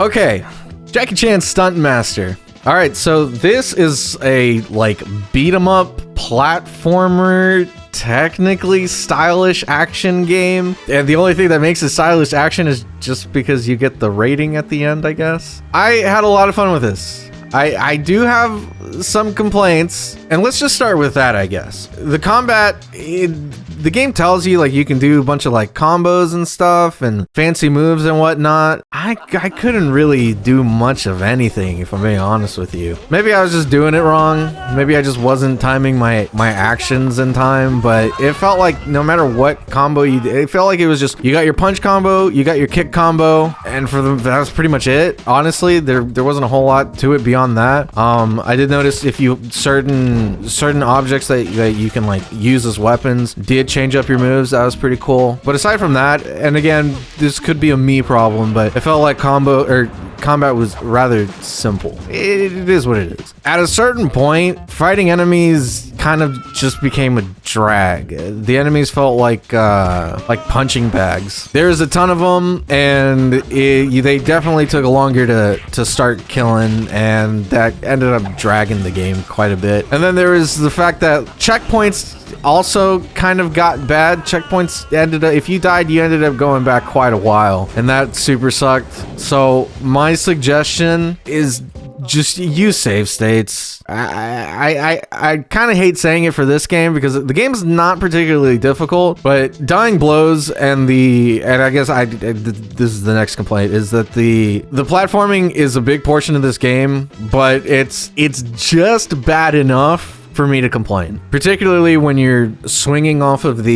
Okay, Jackie Chan's Stuntmaster. All right, so this is a like beat 'em up platformer, technically stylish action game, and the only thing that makes it stylish action is just because you get the rating at the end, I guess. I had a lot of fun with this. I do have some complaints, and let's just start with that, I guess. The combat, the game tells you like you can do a bunch of like combos and stuff and fancy moves and whatnot. I couldn't really do much of anything, if I'm being honest with you. Maybe I was just doing it wrong. Maybe I just wasn't timing my actions in time, but it felt like no matter what combo you did, it felt like it was just, you got your punch combo, you got your kick combo, and that was pretty much it. Honestly, there wasn't a whole lot to it beyond that. I did notice if you certain objects that you can like use as weapons did change up your moves. That was pretty cool. But aside from that, and again, this could be a me problem, but it felt like combat was rather simple. It is what it is. At a certain point, fighting enemies kind of just became a drag. The enemies felt like punching bags. There's a ton of them, and they definitely took longer to start killing, and that ended up dragging the game quite a bit. And then there is the fact that checkpoints also kind of got bad. Checkpoints ended up, if you died, you ended up going back quite a while, and that super sucked. So my suggestion is just use save states. I kind of hate saying it for this game because the game is not particularly difficult, but dying blows and I guess this is the next complaint, is that the platforming is a big portion of this game, but it's just bad enough for me to complain, particularly when you're swinging off of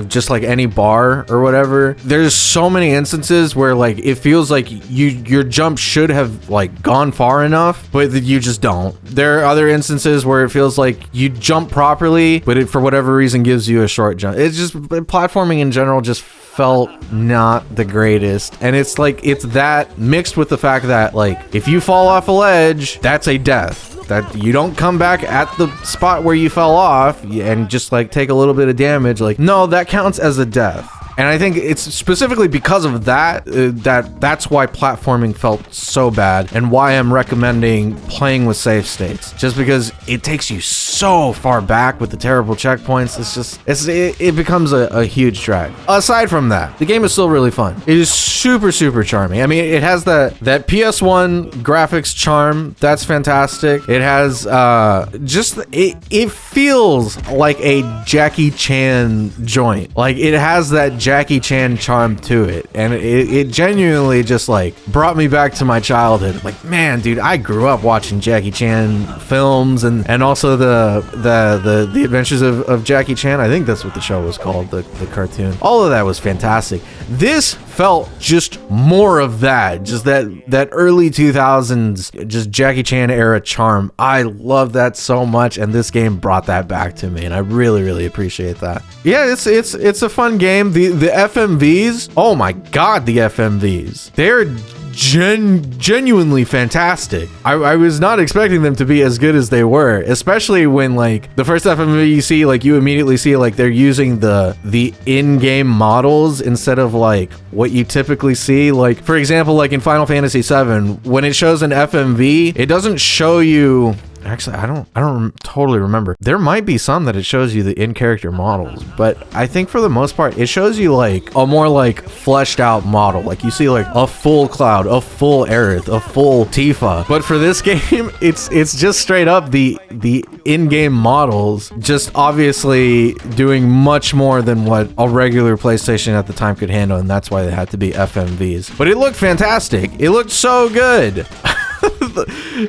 just like any bar or whatever. There's so many instances where like it feels like your jump should have like gone far enough, but you just don't. There are other instances where it feels like you jump properly, but it for whatever reason gives you a short jump. It's just platforming in general just felt not the greatest, and it's that mixed with the fact that like if you fall off a ledge, that's a death. That you don't come back at the spot where you fell off and just like take a little bit of damage. Like, no, that counts as a death. And I think it's specifically because of that, that's why platforming felt so bad, and why I'm recommending playing with save states. Just because it takes you so far back with the terrible checkpoints, it becomes a huge drag. Aside from that, the game is still really fun. It is super, super charming. I mean, it has that PS1 graphics charm. That's fantastic. It has it feels like a Jackie Chan joint. Like, it has that Jackie Chan charm to it, and it genuinely just like brought me back to my childhood. Like, man, dude, I grew up watching Jackie Chan films and also the Adventures of Jackie Chan. I think that's what the show was called, the cartoon. All of that was fantastic. This felt just more of that, just that early 2000s just Jackie Chan era charm. I love that so much, and this game brought that back to me, and I really, really appreciate that. Yeah, it's a fun game. The FMVs, oh my god, the FMVs, they're genuinely fantastic. I was not expecting them to be as good as they were, especially when like the first FMV you see, like you immediately see like they're using the in-game models instead of like what you typically see. Like, for example, like in Final Fantasy VII, when it shows an FMV, it doesn't show you. Actually, I don't totally remember. There might be some that it shows you the in-character models, but I think for the most part, it shows you like a more like fleshed out model. Like you see like a full Cloud, a full Aerith, a full Tifa. But for this game, it's just straight up the in-game models, just obviously doing much more than what a regular PlayStation at the time could handle, and that's why they had to be FMVs. But it looked fantastic. It looked so good.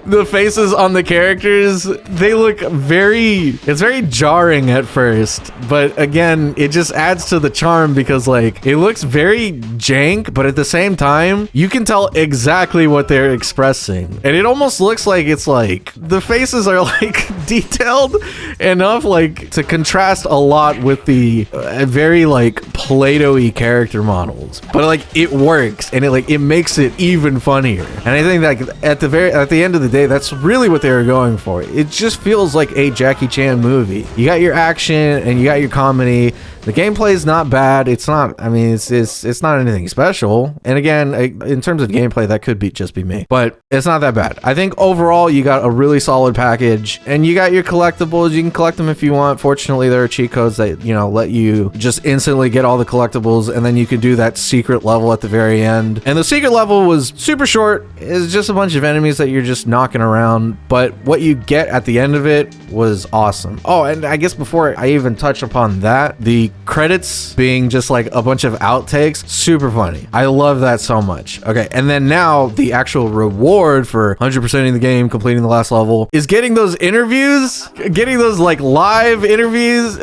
The faces on the characters, they look it's very jarring at first, but again, it just adds to the charm because like it looks very jank, but at the same time you can tell exactly what they're expressing, and it almost looks like it's like the faces are like detailed enough like to contrast a lot with the very like Play-Doh-y character models, but like it works, and it makes it even funnier. And I think that at at the end of the day, that's really what they were going for. It just feels like a Jackie Chan movie. You got your action and you got your comedy. The gameplay is not bad. It's not, I mean, it's not anything special. And again, in terms of gameplay, that could just be me, but it's not that bad. I think overall, you got a really solid package, and you got your collectibles. You can collect them if you want. Fortunately, there are cheat codes that, you know, let you just instantly get all the collectibles, and then you could do that secret level at the very end. And the secret level was super short. It's just a bunch of enemies that you're just knocking around, but what you get at the end of it was awesome. Oh, and I guess before I even touch upon that, the credits being just like a bunch of outtakes, super funny. I love that so much. Okay, and then now the actual reward for 100%ing the game, completing the last level, is getting those interviews, getting those like live interviews,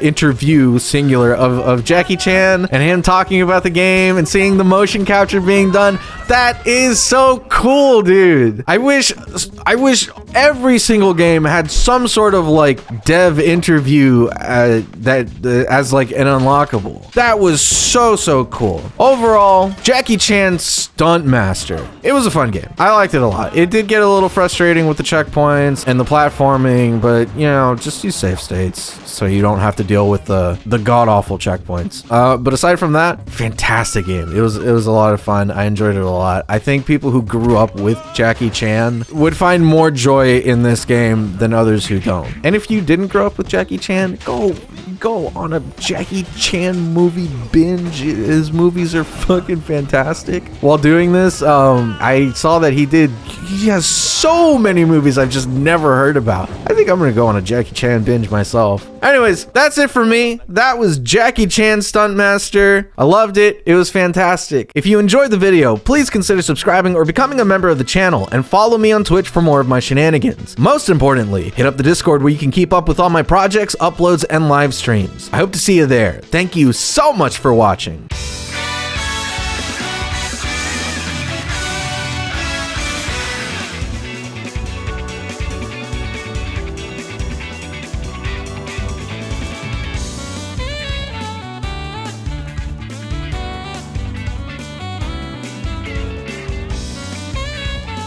interview singular of Jackie Chan and him talking about the game and seeing the motion capture being done. That is so cool, dude. I wish every single game had some sort of like dev interview as like an unlockable. That was so cool. Overall, Jackie Chan Stuntmaster. It was a fun game. I liked it a lot. It did get a little frustrating with the checkpoints and the platforming, but you know, just use save states so you don't have to deal with the god-awful checkpoints. But aside from that, fantastic game. It was a lot of fun. I enjoyed it a lot. I think people who grew up with Jackie Chan would find more joy in this game than others who don't. And if you didn't grow up with Jackie Chan, go on a Jackie Chan movie binge. His movies are fucking fantastic. While doing this, I saw that he has so many movies I've just never heard about. I think I'm gonna go on a Jackie Chan binge myself. Anyways, that's it for me. That was Jackie Chan Stuntmaster. I loved it. It was fantastic. If you enjoyed the video, please consider subscribing or becoming a member of the channel, and follow me on Twitch for more of my shenanigans. Most importantly, hit up the Discord where you can keep up with all my projects, uploads, and live streams. I hope to see you there. Thank you so much for watching.